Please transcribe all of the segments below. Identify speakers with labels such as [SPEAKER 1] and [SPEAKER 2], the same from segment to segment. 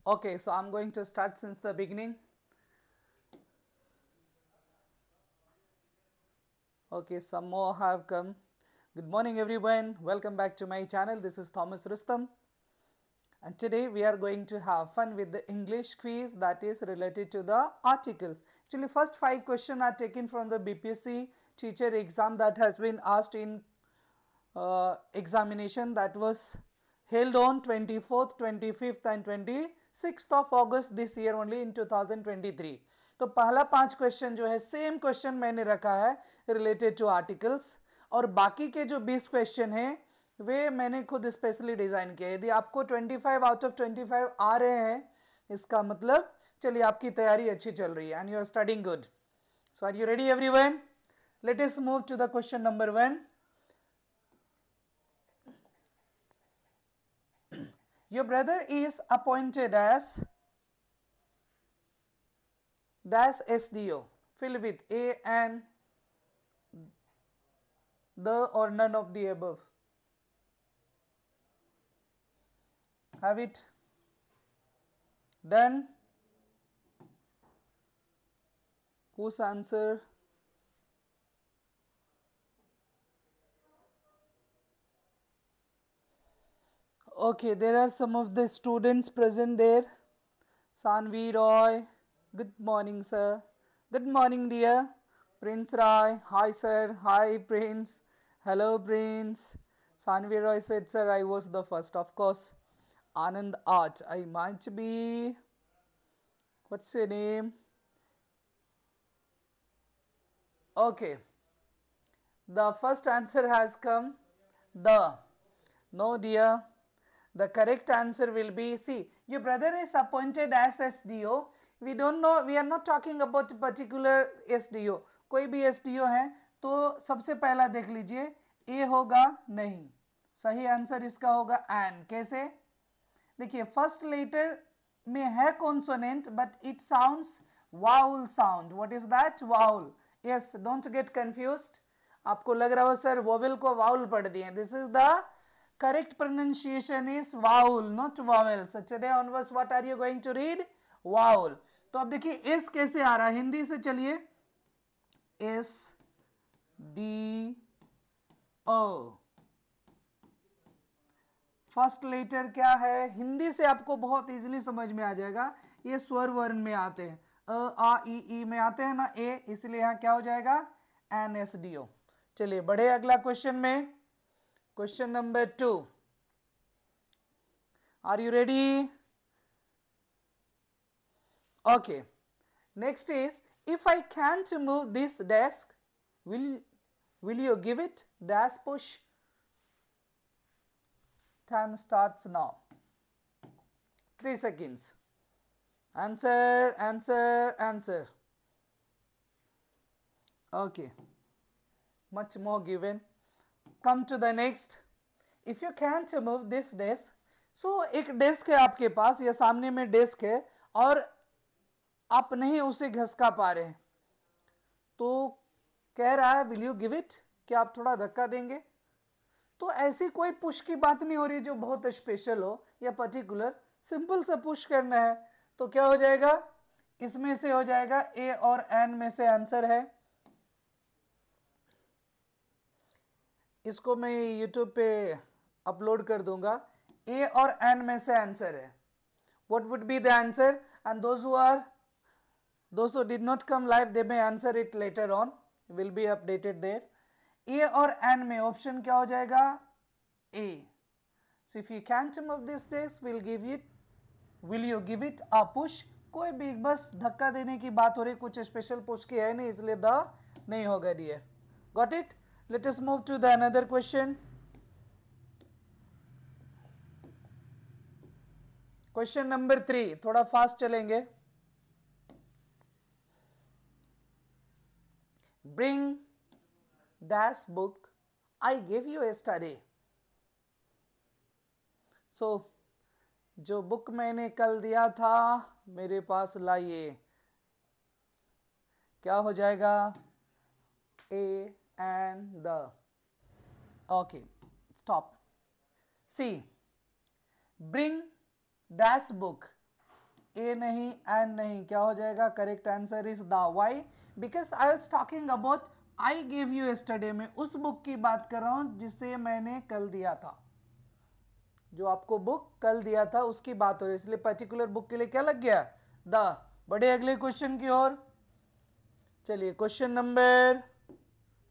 [SPEAKER 1] Okay, so I'm going to start since the beginning. Okay, some more have come. Good morning everyone. Welcome back to my channel. This is Thomas Rustam. And today we are going to have fun with the English quiz that is related to the articles. Actually, first 5 questions are taken from the BPSC teacher exam that has been asked in examination that was held on 24th, 25th and 26th of August this year only in 2023. तो पहला 5 question जो है same question मैंने रखा है related to articles, और बाकी के जो 20 क्वेश्चन हैं वे मैंने खुद स्पेशली डिजाइन किए। यदि आपको 25 आउट ऑफ 25 आ रहे हैं इसका मतलब चलिए आपकी तैयारी अच्छी चल रही है and you are studying good. So are you ready everyone? Let us move to the question number 1. Your brother is appointed as dash SDO. Fill with A and the or none of the above. Have it done? Whose answer? Okay, there are some of the students present there. Sanvi Roy, good morning sir. Good morning dear. Prince Roy, hi sir. Hi Prince. Hello Prince. Sanvi Roy said sir I was the first, of course. Anand Art, I might be, what's your name? Okay, the first answer has come. No dear. The correct answer will be C. Your brother is appointed as SDO. We don't know, we are not talking about particular SDO. कोई भी SDO है तो सबसे पहला देख लीजिए A होगा नहीं, सही आंसर इसका होगा एन। कैसे? देखिए फर्स्ट लेटर में है consonant but it sounds vowel sound. What is that? Vowel. Yes, don't get confused. आपको लग रहा हो सर वोवेल को वाउल पढ़ दिए, this is the correct pronunciation is vowel, not vowel. So today onwards what are you going to read? Vowel. तो अब देखिए S कैसे आ रहा है हिंदी से, चलिए S D O। First letter क्या है? हिंदी से आपको बहुत इजीली समझ में आ जाएगा, ये स्वर वर्ण में आते हैं, अ आ ई में आते हैं ना ए, इसलिए यहाँ क्या हो जाएगा? N S D O. चलिए बढ़े अगला क्वेश्चन में। Question number 2. Are you ready? Okay. Next is, if I can't move this desk, will you give it? Dash push. Time starts now. 3 seconds. Answer, answer, answer. Okay. Much more given. Come to the next. If you can't move this desk, so एक desk है आपके पास या सामने में desk है और आप नहीं उसे घसका पा रहे, तो कह रहा है विल यू गिव इट, क्या आप थोड़ा धक्का देंगे? तो ऐसी कोई पुश की बात नहीं हो रही जो बहुत स्पेशल हो या पर्टिकुलर, सिंपल सा पुश करना है। तो क्या हो जाएगा? इसमें से हो जाएगा ए और एन में से आंसर है। इसको मैं YouTube पे अपलोड कर दूंगा। ए और एन में से आंसर है। What would be the answer? And those who did not come live they may answer it later on, will be updated there. A और एन में ऑप्शन क्या हो जाएगा? A. So if you can't move this desk will you give it a push. कोई भी बस धक्का देने की बात हो रही, कुछ स्पेशल पुश की है नहीं, इसलिए द नहीं होगा dear. Got it? Let us move to the another question. Question number 3. थोड़ा फास्ट चलेंगे। Bring dash book I gave you yesterday. So जो बुक मैंने कल दिया था मेरे पास लाइए, क्या हो जाएगा? A and the. Okay, stop. See, bring dash book ए नहीं, एन नहीं, क्या हो जाएगा? Correct answer is the. Why? Because I was talking about, I give you yesterday, में उस बुक की बात कर रहा हूं जिसे मैंने कल दिया था, जो आपको बुक कल दिया था उसकी बात हो रही है, इसलिए पर्टिकुलर बुक के लिए क्या लग गया? द। बढ़े अगले क्वेश्चन की ओर। चलिए क्वेश्चन नंबर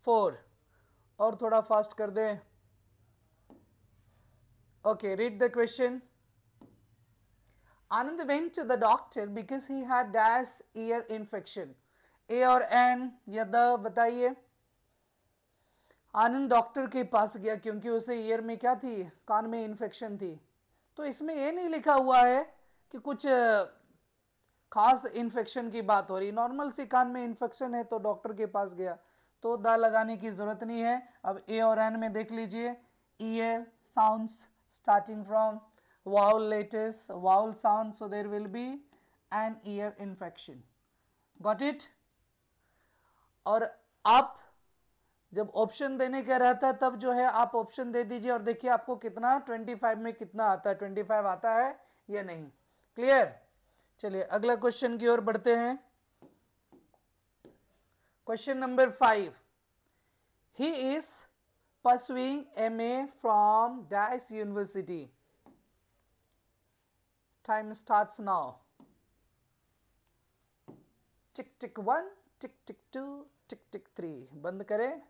[SPEAKER 1] 4, और थोड़ा फास्ट कर दें। Okay, read the question. Anand went to the doctor because he had dash ear infection. A और N या द बताइए। आनंद डॉक्टर के पास गया क्योंकि उसे ईयर में क्या थी? कान में इन्फेक्शन थी। तो इसमें ये नहीं लिखा हुआ है कि कुछ खास इन्फेक्शन की बात हो रही, नॉर्मल सी कान में इन्फेक्शन है तो डॉक्टर के पास गया, तो द लगाने की जरूरत नहीं है। अब ए और एन में देख लीजिए, year sounds starting from vowel letters, vowel sound, so there will be an ear infection. Got it? और आप जब ऑप्शन देने का रहता है तब जो है आप ऑप्शन दे दीजिए और देखिए आपको कितना 25 में कितना आता है, 25 आता है या नहीं। क्लियर? चलिए अगला क्वेश्चन की ओर बढ़ते हैं। Question number 5, he is pursuing MA from dash university. Time starts now. Tick tick 1, tick tick 2, tick tick 3। बंद करें।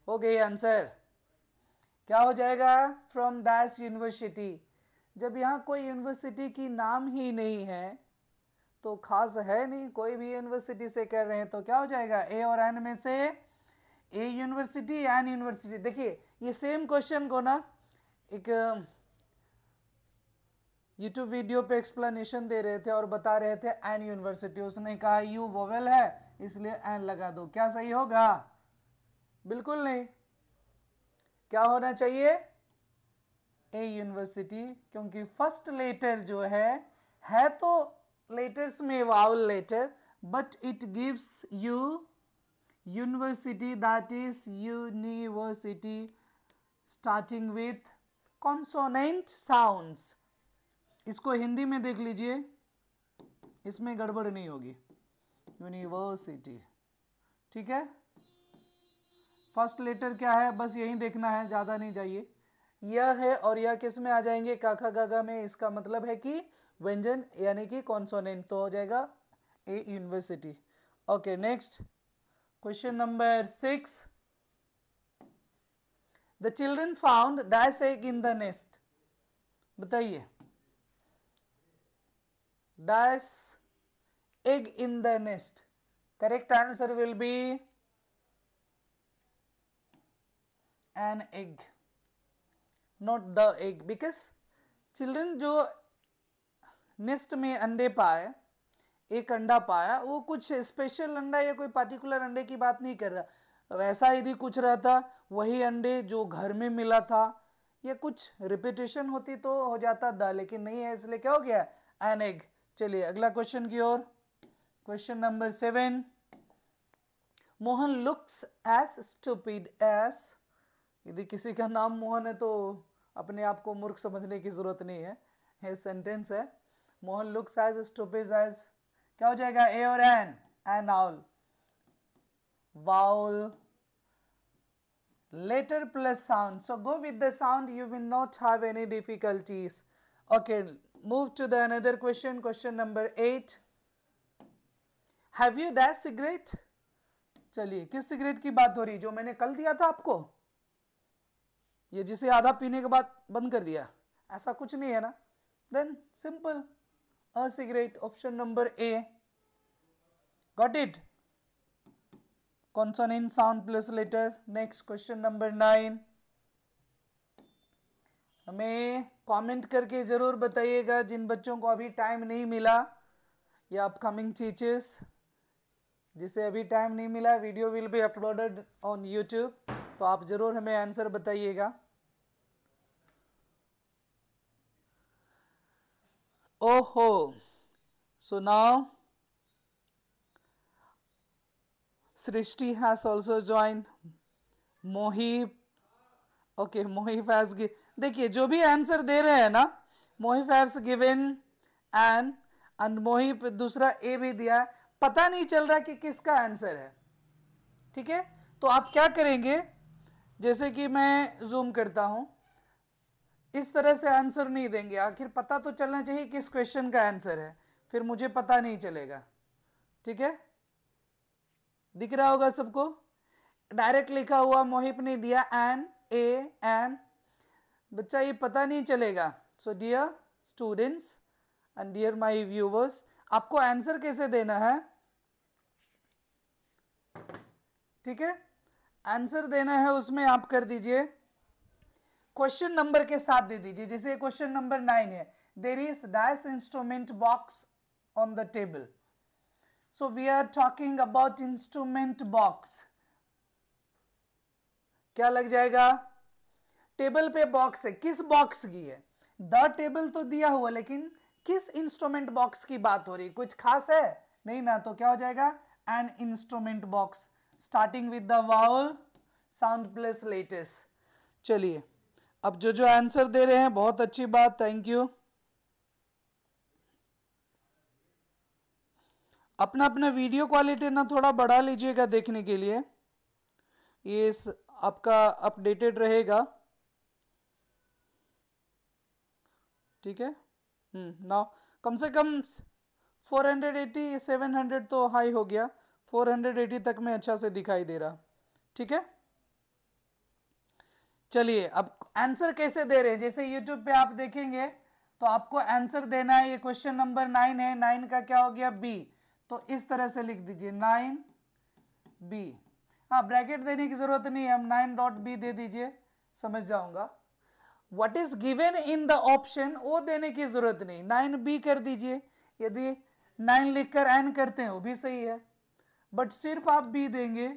[SPEAKER 1] हो गई आंसर। क्या हो जाएगा? From dash university. जब यहाँ कोई यूनिवर्सिटी की नाम ही नहीं है तो खास है नहीं, कोई भी यूनिवर्सिटी से कर रहे हैं, तो क्या हो जाएगा? ए और एन में से ए यूनिवर्सिटी, एन यूनिवर्सिटी। देखिए ये सेम क्वेश्चन को ना एक यूट्यूब वीडियो पे एक्सप्लेनेशन दे रहे थे और बता रहे थे एन यूनिवर्सिटी, उसने कहा यू वोवेल है इसलिए एन लगा दो। क्या सही होगा? बिल्कुल नहीं। क्या होना चाहिए? ए यूनिवर्सिटी, क्योंकि फर्स्ट लेटर जो है तो लेटर्स में vowel letter, but it gives you university, that is university starting with consonant sounds. इसको हिंदी में देख लीजिए, इसमें गड़बड़ नहीं होगी। यूनिवर्सिटी, ठीक है। फर्स्ट लेटर क्या है बस यही देखना है, ज्यादा नहीं चाहिए। यह है और यह किस में आ जाएंगे? काका गागा में। इसका मतलब है कि व्यंजन यानी कि कॉन्सोनेंट, तो हो जाएगा a university. Okay next question number 6, the children found dash egg in the nest. बताइए, dash egg in the nest. Correct answer will be an egg, not the egg, because children जो nest में अंडे पाए, एक अंडा पाया, वो कुछ स्पेशल अंडा या कोई पार्टिकुलर अंडे की बात नहीं कर रहा। वैसा यदि कुछ रहता, वही अंडे जो घर में मिला था, या कुछ रिपीटेशन होती तो हो जाता द, लेकिन नहीं है इसलिए क्या हो गया? An egg. चलिए अगला क्वेश्चन की ओर। Question number 7, Mohan looks as stupid as. यदि किसी का नाम मोहन है तो अपने आप को मूर्ख समझने की जरूरत नहीं है, ये सेंटेंस है। Mohan looks as stupid as, क्या हो जाएगा? ए और an? An owl, vowel letter plus sound, so go with the sound, you will not have any difficulties. Okay, move to the another question. Question number 8, have you dash cigarette? चलिए किस cigarette की बात हो रही? जो मैंने कल दिया था आपको, ये जिसे आधा पीने के बाद बंद कर दिया, ऐसा कुछ नहीं है ना। Then simple, a cigarette, option number A. Got it? consonant sound plus letter. Next question number 9, हमें कमेंट करके जरूर बताइएगा जिन बच्चों को अभी टाइम नहीं मिला, या अपकमिंग टीचर्स जिसे अभी टाइम नहीं मिला, video will be uploaded on YouTube, तो आप जरूर हमें आंसर बताइएगा। ओहो, so now Srishti has also joined. Mohib, okay, Mohib has देखिए जो भी आंसर दे रहे हैं ना, Mohib has given an and Mohit दूसरा ए भी दिया है, पता नहीं चल रहा कि किसका आंसर है। ठीक है, तो आप क्या करेंगे, जैसे कि मैं जूम करता हूं, इस तरह से आंसर नहीं देंगे, आखिर पता तो चलना चाहिए किस क्वेश्चन का आंसर है, फिर मुझे पता नहीं चलेगा। ठीक है, दिख रहा होगा सबको, डायरेक्ट लिखा हुआ मोहित ने दिया एन ए एन, बच्चा ये पता नहीं चलेगा। So dear students and dear my viewers, आपको आंसर कैसे देना है, ठीक है, आंसर देना है उसमें आप कर दीजिए क्वेश्चन नंबर के साथ दे दीजिए। जैसे क्वेश्चन नंबर 9 है, there is dash instrument box on the table. So we are talking about instrument box, क्या लग जाएगा, टेबल पे बॉक्स है, किस बॉक्स की है, द टेबल तो दिया हुआ, लेकिन किस इंस्ट्रूमेंट बॉक्स की बात हो रही, कुछ खास है नहीं ना, तो क्या हो जाएगा an instrument box starting with the vowel sound plus latest. चलिए, अब जो जो आंसर दे रहे हैं बहुत अच्छी बात, थैंक यू। अपना अपना वीडियो क्वालिटी ना थोड़ा बढ़ा लीजिएगा देखने के लिए, ये आपका अपडेटेड रहेगा। ठीक है, नाउ कम से कम 480 700 तो हाई हो गया, 480 तक में अच्छा से दिखाई दे रहा। ठीक है, चलिए अब आंसर कैसे दे रहे हैं, जैसे यूट्यूब पे आप देखेंगे तो आपको आंसर देना है, ये क्वेश्चन नंबर 9 है, 9 का क्या हो गया बी, तो इस तरह से लिख दीजिए 9 बी, हाँ ब्रैकेट देने की जरूरत नहीं है, हम 9 डॉट बी दे दीजिए, समझ जाऊंगा। What is given in the option वो देने की जरूरत नहीं, 9 बी कर दीजिए, यदि 9 लिखकर एन करते हैं वो भी सही है, बट सिर्फ आप बी देंगे,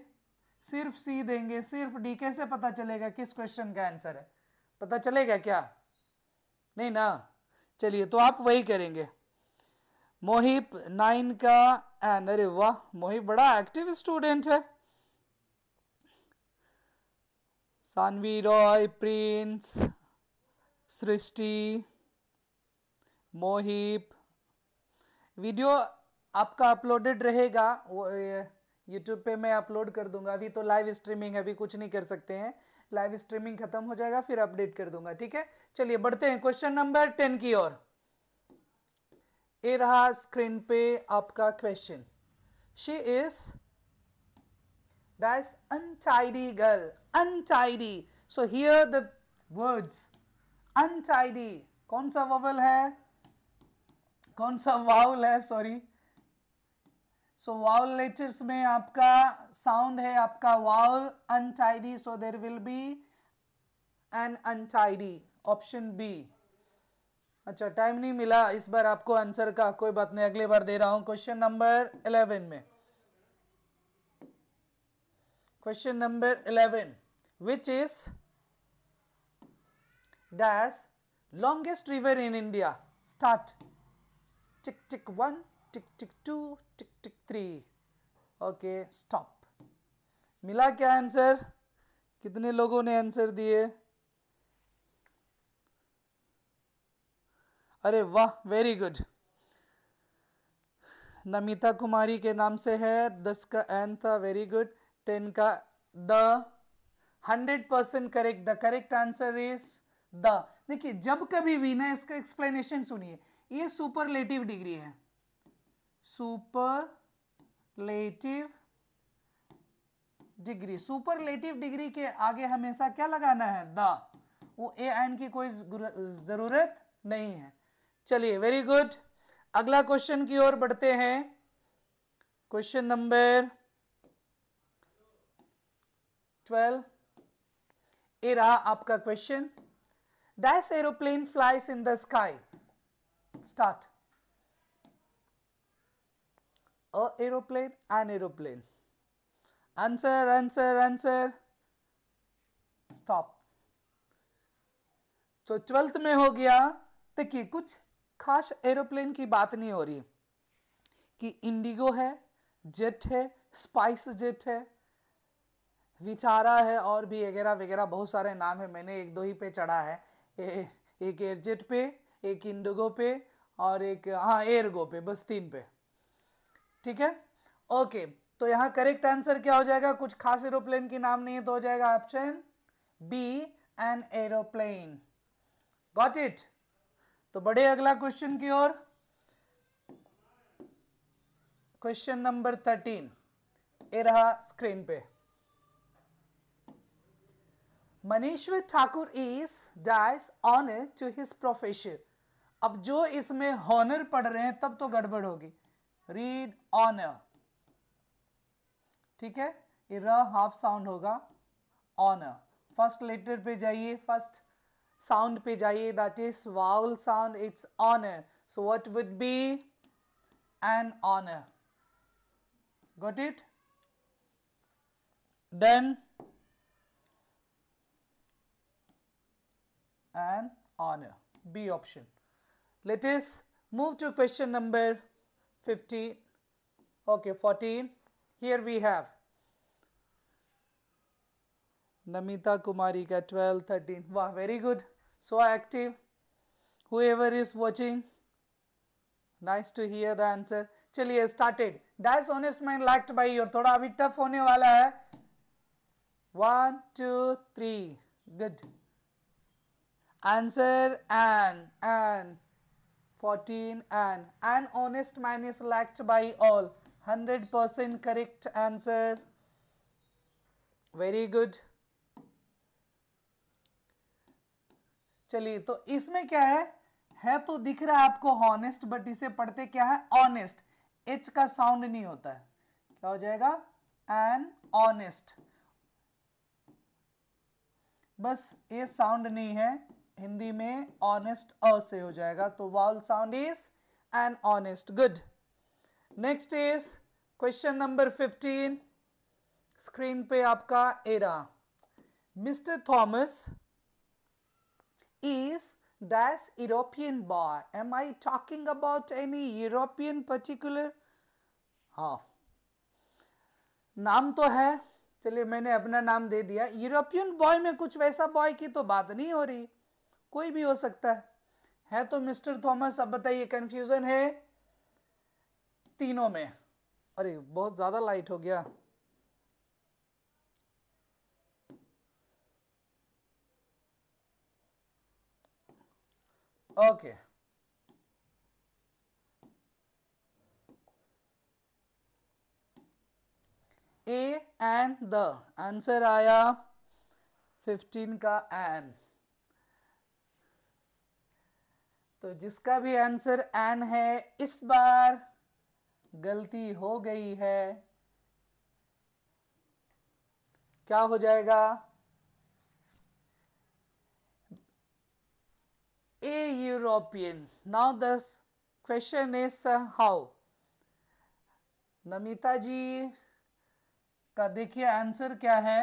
[SPEAKER 1] सिर्फ सी देंगे, सिर्फ डी, कैसे पता चलेगा किस क्वेश्चन का आंसर है, पता चलेगा क्या, नहीं ना। चलिए तो आप वही करेंगे, मोहित 9 का एन, अरे वाह मोहित बड़ा एक्टिव स्टूडेंट है, सानवी रॉय, प्रिंस, सृष्टि, मोहित, वीडियो आपका अपलोडेड रहेगा, वो यूट्यूब पे मैं अपलोड कर दूंगा, अभी तो लाइव स्ट्रीमिंग है, अभी कुछ नहीं कर सकते हैं, लाइव स्ट्रीमिंग खत्म हो जाएगा फिर अपडेट कर दूंगा। ठीक है, चलिए बढ़ते हैं क्वेश्चन नंबर 10 की ओर। ये रहा स्क्रीन पे आपका question, she is dash untidy girl, untidy, so here the words untidy, कौन सा वॉवल है, कौन सा वाउल है, सॉरी, सो वाउल लेटर्स में आपका साउंड है आपका vowel untidy, so there will be an untidy, option B. अच्छा टाइम नहीं मिला इस बार आपको आंसर का, कोई बात नहीं, अगली बार दे रहा हूं। क्वेश्चन नंबर 11 में, question number 11, which is dash longest river in India, start, tick tick 1, tick tick 2, tick tick 3, okay stop. मिला क्या आंसर, कितने लोगों ने आंसर दिए, अरे वाह वेरी गुड, नमिता कुमारी के नाम से है, 10 का एन था, वेरी गुड, 10 का the, 100% correct, the correct answer is the. देखिए जब कभी भी ना, इसका एक्सप्लेनेशन सुनिए, ये सुपरलेटिव डिग्री है, सुपरलेटिव डिग्री, सुपरलेटिव डिग्री के आगे हमेशा क्या लगाना है, द, वो ए एन की कोई जरूरत नहीं है। चलिए वेरी गुड, अगला क्वेश्चन की ओर बढ़ते हैं, क्वेश्चन नंबर 12, ये रहा आपका question, that aeroplane flies in the sky, start, a aeroplane, an aeroplane, answer answer answer, stop. तो 12th में हो गया, देखिए कुछ खास एरोप्लेन की बात नहीं हो रही कि इंडिगो है, जेट है, स्पाइस जेट है, विचारा है, और भी वगैरह वगैरह बहुत सारे नाम है, मैंने एक दो ही पे चढ़ा है, एक एयरजेट पे, एक इंडिगो पे, और एक हाँ एयरगो पे, बस 3 पे, ठीक है। ओके, तो यहाँ करेक्ट आंसर क्या हो जाएगा? कुछ खास एरोप्लेन की नाम नहीं है, तो हो जाएगा option B an aeroplane. Got it? तो बढ़े अगला क्वेश्चन की ओर। क्वेश्चन नंबर 13 ये रहा स्क्रीन पे। Manishwar Thakur is dash honour to his profession. अब जो इसमें हॉनर पढ़ रहे हैं तब तो गड़बड़ होगी। रीड ऑनर, ठीक है, ये र हाफ साउंड होगा, ऑनर। फर्स्ट लेटर पे जाइए, फर्स्ट साउंड पे जाइए, that is vowel sound, it's honour. So what would be an honour? Got it? Done? An honor, B option. Let us move to question number 15. Okay, 14. Here we have Namita Kumari ka 12, 13. Wow, very good. So active. Whoever is watching, nice to hear the answer. चलिए started. Dash honest mind lacked by your. थोड़ा अभी tough होने वाला है. 1, 2, 3. Good. Answer an 14 an honest man is lacked by all. 100% correct answer. Very good. चलिए, तो इसमें क्या है तो दिख रहा है आपको हॉनेस्ट, बट इसे पढ़ते क्या है? ऑनेस्ट। एच का साउंड नहीं होता है, क्या हो जाएगा? An honest. बस ये साउंड नहीं है, हिंदी में ऑनेस्ट अ से हो जाएगा, तो vowel sound is an honest. Good. Next is question number 15। Screen पे आपका एरा। Mister Thomas is dash European boy. Am I talking about any European particular? हाँ, नाम तो है, चलिए मैंने अपना नाम दे दिया। यूरोपियन बॉय में कुछ वैसा बॉय की तो बात नहीं हो रही, कोई भी हो सकता है तो मिस्टर थॉमस। अब बताइए, कंफ्यूजन है तीनों में। अरे बहुत ज्यादा लाइट हो गया। Okay, A and the answer आया 15 का एन। तो जिसका भी आंसर एन है, इस बार गलती हो गई है। क्या हो जाएगा? A European. Now the question is how. Namita ji का देखिए आंसर क्या है।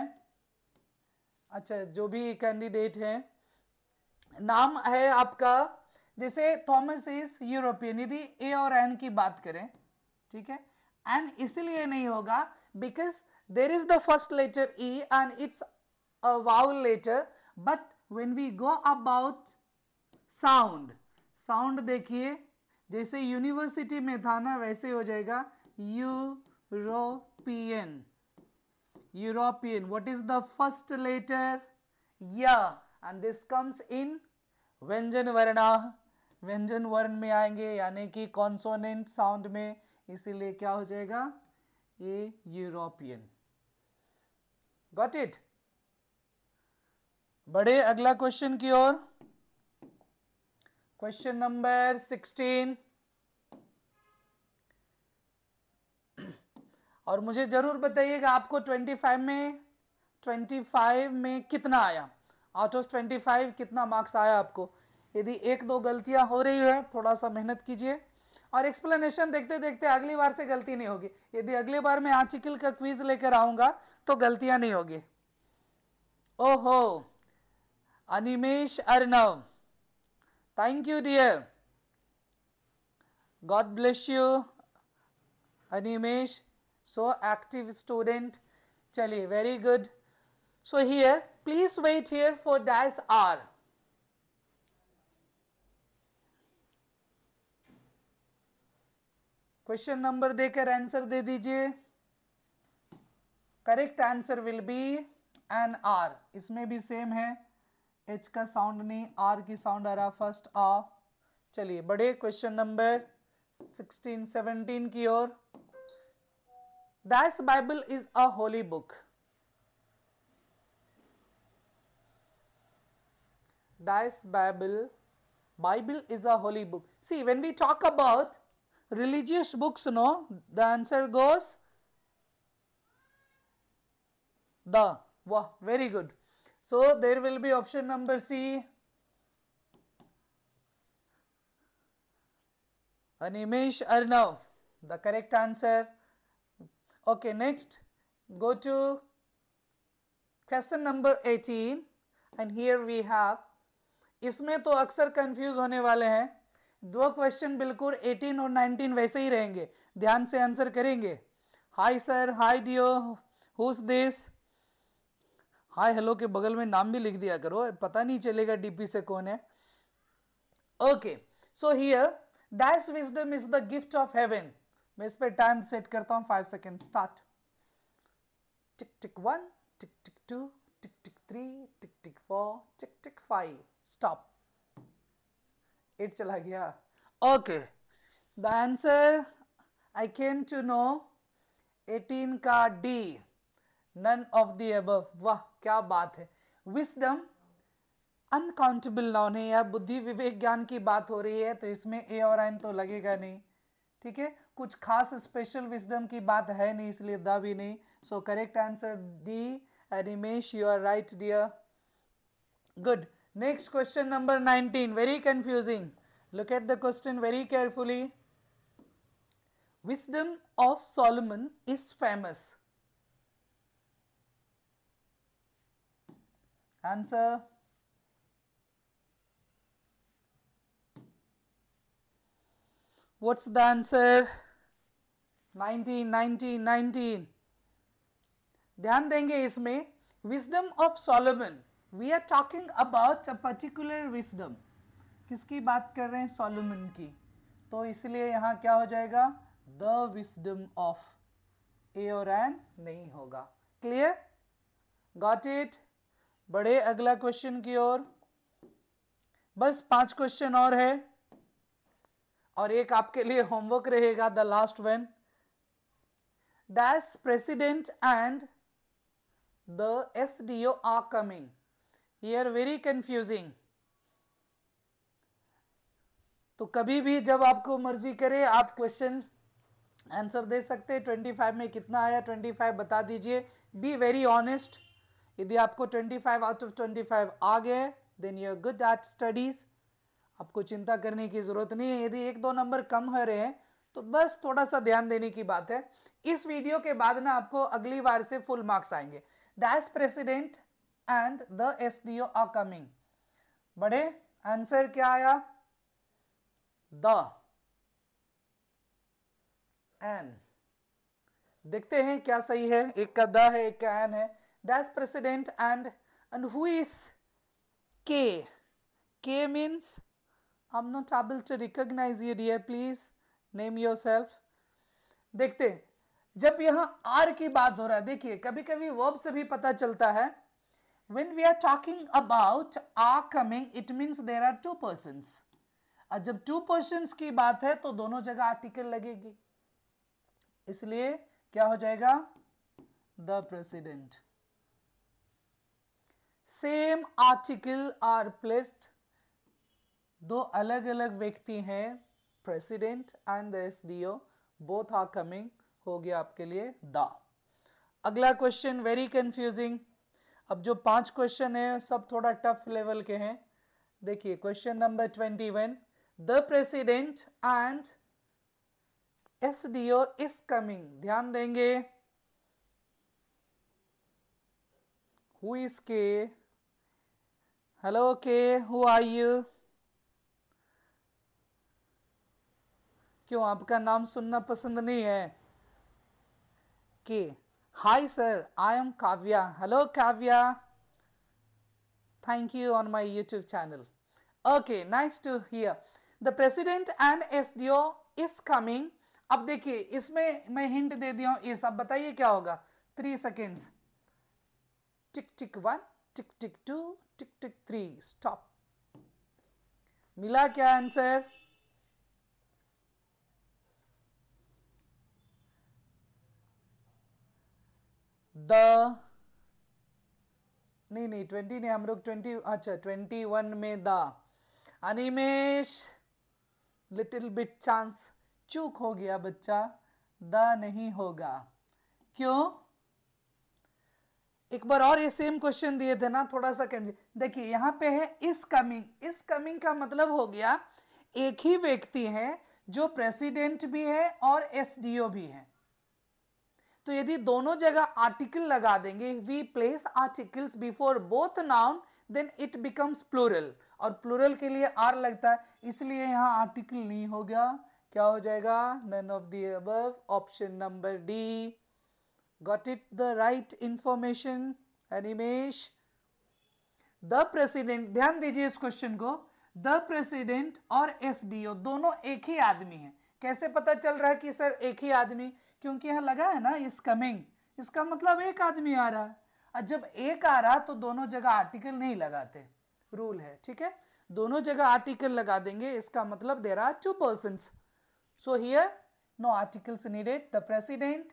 [SPEAKER 1] अच्छा, जो भी कैंडिडेट है, नाम है आपका, जैसे थॉमस इज यूरोपियन, यदि ए और एन की बात करें, ठीक है, एन इसलिए नहीं होगा because there is the first letter E and it's a vowel letter, but when we go about sound, sound देखिए जैसे यूनिवर्सिटी में था ना, वैसे हो जाएगा European. European, what is the first letter? या, and this comes in व्यंजन वर्णा। व्यंजन वर्ण में आएंगे, यानी कि कॉन्सोनेंट साउंड में, इसीलिए क्या हो जाएगा? ये यूरोपियन। Got it? बढ़े अगला क्वेश्चन की ओर। Question number 16। और मुझे जरूर बताइएगा आपको 25 में कितना आया, आउट ऑफ 25 कितना मार्क्स आया आपको। यदि एक दो गलतियां हो रही है, थोड़ा सा मेहनत कीजिए, और एक्सप्लेनेशन देखते देखते अगली बार से गलती नहीं होगी। यदि अगली बार मैं आर्टिकल का क्विज लेकर आऊंगा तो गलतियां नहीं होगी। ओहो, Animesh Arnav, thank you dear, god bless you Animesh, so active student। चलिए, very good। so here please wait here for dash r। Question number देकर आंसर दे दीजिए। Correct answer will be an R. इसमें भी सेम है, एच का साउंड नहीं, are की साउंड आ रहा फर्स्ट आ। चलिए बढ़े क्वेश्चन नंबर 16 17 की ओर। That's Bible is a holy book. This Bible is a holy book. See, when we talk about religious books, no, the answer goes the. Wow, very good. So there will be option number C. Animesh Arnav, the correct answer. Okay, next go to question number 18, and here we have. इसमें तो अक्सर confuse होने वाले हैं, दो question बिल्कुल 18 और 19 वैसे ही रहेंगे, ध्यान से आंसर करेंगे। Hi sir, hi Dio, who's this. Hi hello के बगल में नाम भी लिख दिया करो, पता नहीं चलेगा डीपी से कौन है। Okay, so here that's wisdom is the gift of heaven. मैं इस पर टाइम सेट करता हूं 5 second. Start. Tick tick 1, tick tick 2, tick tick 3, tick tick 4, tick tick 5, stop. 8 चला गया। Okay, the answer I came to know 18 का D, none of the above. वाह क्या बात है। विजडम अनकाउंटेबल नाउन है, या बुद्धि विवेक ज्ञान की बात हो रही है, तो इसमें ए और एन तो लगेगा नहीं, ठीक है। कुछ खास स्पेशल विजडम की बात है नहीं, इसलिए द भी नहीं। सो correct answer D. Animesh, you are right, dear. Good. Next question number 19. Very confusing. Look at the question very carefully. Wisdom of Solomon is famous. Answer. What's the answer? 19, 19, 19. ध्यान देंगे इसमें wisdom of Solomon, we are talking about a particular wisdom. किसकी बात कर रहे हैं? Solomon की। तो इसलिए यहां क्या हो जाएगा? The wisdom of. ए और एन नहीं होगा। क्लियर? Got it? बढ़े अगला क्वेश्चन की ओर। बस 5 क्वेश्चन और है, और एक आपके लिए होमवर्क रहेगा, the last one. Dash president and the SDO are coming. Here very confusing. तो कभी भी जब आपको मर्जी करे आप क्वेश्चन आंसर दे सकते हैं। 25 में कितना आया 25 बता दीजिए। Be very honest. यदि आपको 25 आउट ऑफ 25 आ गए then you are good at studies, आपको चिंता करने की जरूरत नहीं है। यदि 1-2 नंबर कम हो रहे हैं तो बस थोड़ा सा ध्यान देने की बात है। इस वीडियो के बाद ना आपको अगली बार से फुल मार्क्स आएंगे। Dash president and the SDO are coming. बढ़े, आंसर क्या आया? The an. देखते हैं क्या सही है। एक का द है, एक का एन है। Dash president and who is K? K means I am not able to recognise you dear, please name yourself. देखते हैं, जब यहां आर की बात हो रहा है, देखिए कभी कभी वर्ब से भी पता चलता है। when we are talking about are coming, it means there are 2 persons। और जब 2 persons की बात है तो दोनों जगह आर्टिकल लगेगी, इसलिए क्या हो जाएगा? The president. Same article are placed, दो अलग अलग व्यक्ति हैं, president and the SDO, both are coming, हो गया आपके लिए द। अगला क्वेश्चन वेरी कंफ्यूजिंग। अब जो 5 क्वेश्चन है सब थोड़ा टफ लेवल के हैं। देखिए question number 21, the president and SDO is coming. ध्यान देंगे। Who is K? Hello K, who are you? क्यों आपका नाम सुनना पसंद नहीं है? K, hi sir, I am Kavya. Hello Kavya, thank you on my YouTube channel. Okay, nice to hear. The president and SDO is coming अब देखिए इसमें मैं हिंट दे दिया हूं इस, अब बताइए क्या होगा। 3 सेकेंड्स, टिक tick 1, tick tick 2, tick tick 3, stop. मिला क्या आंसर? द नहीं 20 नहीं, हम लोग 20, अच्छा 21 में the. Animesh little bit chance, चूक हो गया बच्चा, द नहीं होगा। क्यों? एक बार और ये सेम क्वेश्चन दिए थे ना, थोड़ा सा देखिए यहां पे है इस कमिंग। इस कमिंग का मतलब हो गया एक ही व्यक्ति है जो प्रेसिडेंट भी है और एसडीओ भी है। तो यदि दोनों जगह आर्टिकल लगा देंगे, we place articles before both noun, then it becomes plural, और प्लूरल के लिए आर लगता है, इसलिए यहां आर्टिकल नहीं हो गया। क्या हो जाएगा? None of the above, option number D. Got it the right information Animesh? The president, ध्यान दीजिए इस क्वेश्चन को, द प्रेसिडेंट और एसडीओ दोनों एक ही आदमी है। कैसे पता चल रहा है कि सर एक ही आदमी? क्योंकि यहां लगा है ना इस कमिंग, इसका मतलब एक आदमी आ रहा है। और जब एक आ रहा तो दोनों जगह आर्टिकल नहीं लगाते, रूल है, ठीक है। दोनों जगह आर्टिकल लगा देंगे, इसका मतलब there are 2 persons। So here no articles needed. The president,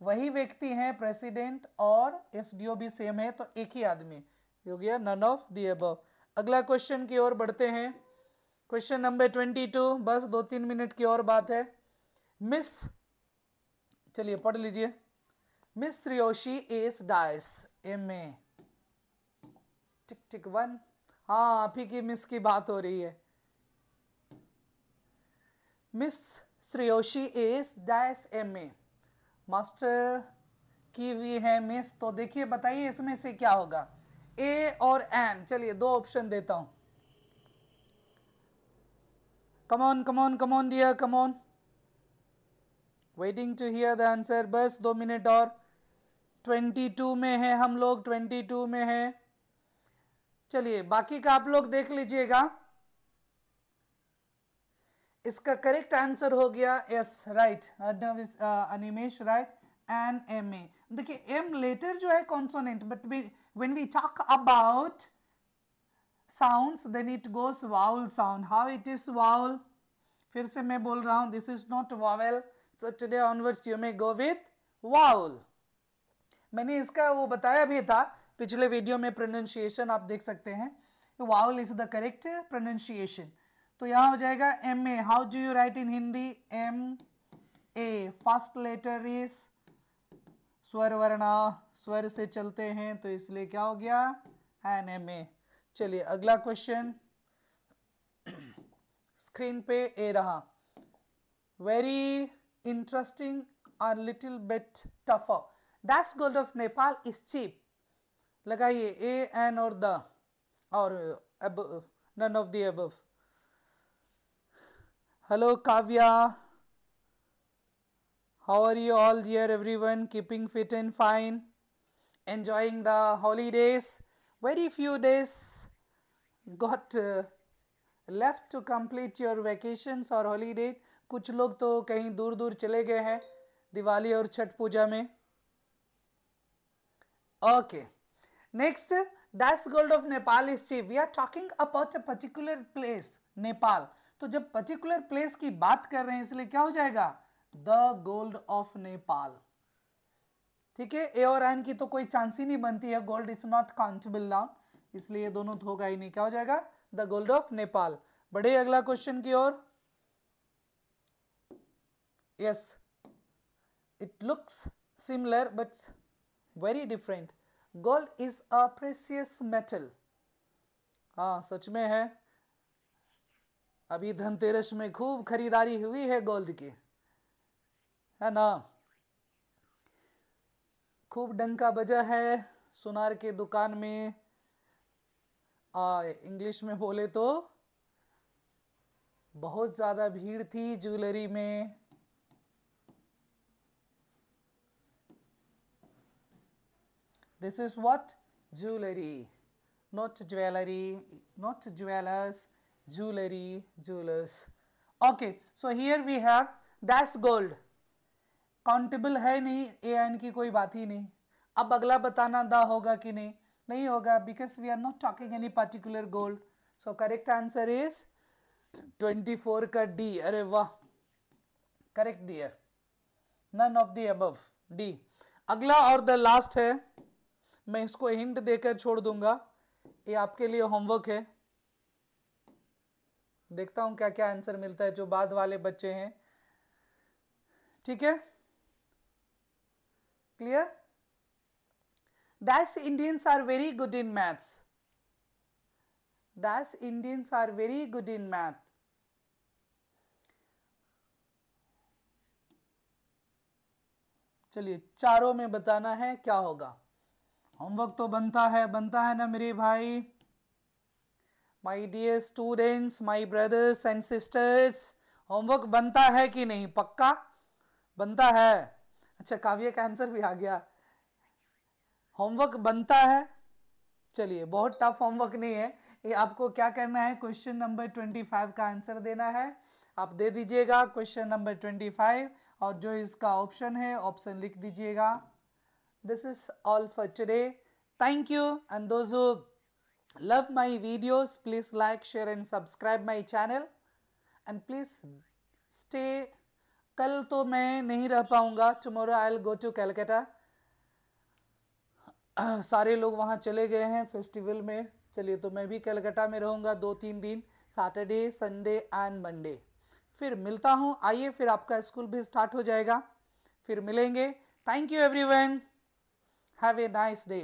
[SPEAKER 1] वही व्यक्ति है प्रेसिडेंट, और एसडीओ भी सेम है, तो एक ही आदमी हो गया, नन ऑफ द अबव। अगला क्वेश्चन की ओर बढ़ते हैं। क्वेश्चन नंबर 22, बस 2-3 मिनट की और बात है। मिस, चलिए पढ़ लीजिए। Miss Shreyoshi S Dias MA, टिक टिक 1। हाँ, आप ही की मिस की बात हो रही है। Miss Shreyoshi S Dias MA, master की भी है मिस। तो देखिए बताइए इसमें से क्या होगा, ए और एन। चलिए 2 ऑप्शन देता हूं। Come on come on come on dear, come on, waiting to hear the answer. बस 2 मिनट और। 22 में है हम लोग, 22 में है। चलिए बाकी का आप लोग देख लीजिएगा। इसका करेक्ट आंसर हो गया yes, right, Animesh right, an MA। देखिए एम लेटर जो है consonant, but when we talk about sounds then it goes vowel sound. How it is vowel? फिर से मैं बोल रहा हूं, this is not vowel, so today onwards you may go with vowel. मैंने इसका वो बताया भी था पिछले वीडियो में, प्रोनाउंसिएशन आप देख सकते हैं। vowel is the correct pronunciation. तो यहां हो जाएगा MA। how do you write in Hindi? MA, first letter is स्वर वर्णा, स्वर से चलते हैं, तो इसलिए क्या हो गया? An MA। चलिए अगला क्वेश्चन स्क्रीन पे ए रहा। वेरी इंटरेस्टिंग और little bit tougher. That's gold of Nepal is cheap. लगाइए ए, एन और द, और none of the above. Hello Kavya, how are you all dear everyone? Keeping fit and fine, enjoying the holidays? Very few days got left to complete your vacations or holiday. कुछ लोग तो कहीं दूर दूर चले गए हैं दिवाली और छठ पूजा में। Okay, next, dash gold of Nepal is cheap. We are talking about a particular place, Nepal. तो जब पर्टिकुलर प्लेस की बात कर रहे हैं इसलिए क्या हो जाएगा? The gold of Nepal. ठीक है, ए और एन की तो कोई चांस ही नहीं बनती है, gold is not countable noun, इसलिए दोनों तो होगा ही नहीं। क्या हो जाएगा? The gold of Nepal. बढ़े अगला क्वेश्चन की ओर। Yes, it looks similar but very different. Gold is a precious metal. हाँ सच में है, अभी धनतेरस में खूब खरीदारी हुई है गोल्ड की, है ना? खूब डंका बजा है सुनार के दुकान में। इंग्लिश में बोले तो बहुत ज्यादा भीड़ थी ज्वेलरी में। This is what? Jewellery, not jewellery, not jewellers, jewellery, jewellers. Okay, so here we have that's gold countable है नहीं, ए एन की कोई बात ही नहीं। अब अगला बताना द होगा कि नहीं, नहीं होगा, because we are not talking any particular gold. So correct answer is 24 का डी। अरे वाह, correct dear, none of the above, D. अगला और द लास्ट है, मैं इसको हिंट देकर छोड़ दूंगा, ये आपके लिए होमवर्क है। देखता हूं क्या क्या आंसर मिलता है जो बाद वाले बच्चे हैं, ठीक है, clear. Dash Indians are very good in maths. Dash Indians are very good in math. चलिए चारों में बताना है क्या होगा। होमवर्क तो बनता है ना मेरे भाई। My dear students, my brothers and sisters, homework बनता है कि नहीं, पक्का बनता है। अच्छा, काव्य का आंसर भी आ गया, होमवर्क बनता है। चलिए, बहुत टफ होमवर्क नहीं है ये, आपको क्या करना है, क्वेश्चन नंबर 25 का आंसर देना है। आप दे दीजिएगा क्वेश्चन नंबर 25, और जो इसका ऑप्शन है ऑप्शन लिख दीजिएगा। This is all for today, thank you, and those who love my videos please like, share and subscribe my channel, and please stay. कल तो मैं नहीं रह पाऊंगा, tomorrow I will go to Calcutta, सारे लोग वहाँ चले गए हैं फेस्टिवल में। चलिए, तो मैं भी कलकत्ता में रहूँगा 2-3 दिन, सैटरडे, संडे एंड मंडे। फिर मिलता हूँ, आइए, फिर आपका स्कूल भी स्टार्ट हो जाएगा, फिर मिलेंगे। Thank you everyone, have a nice day.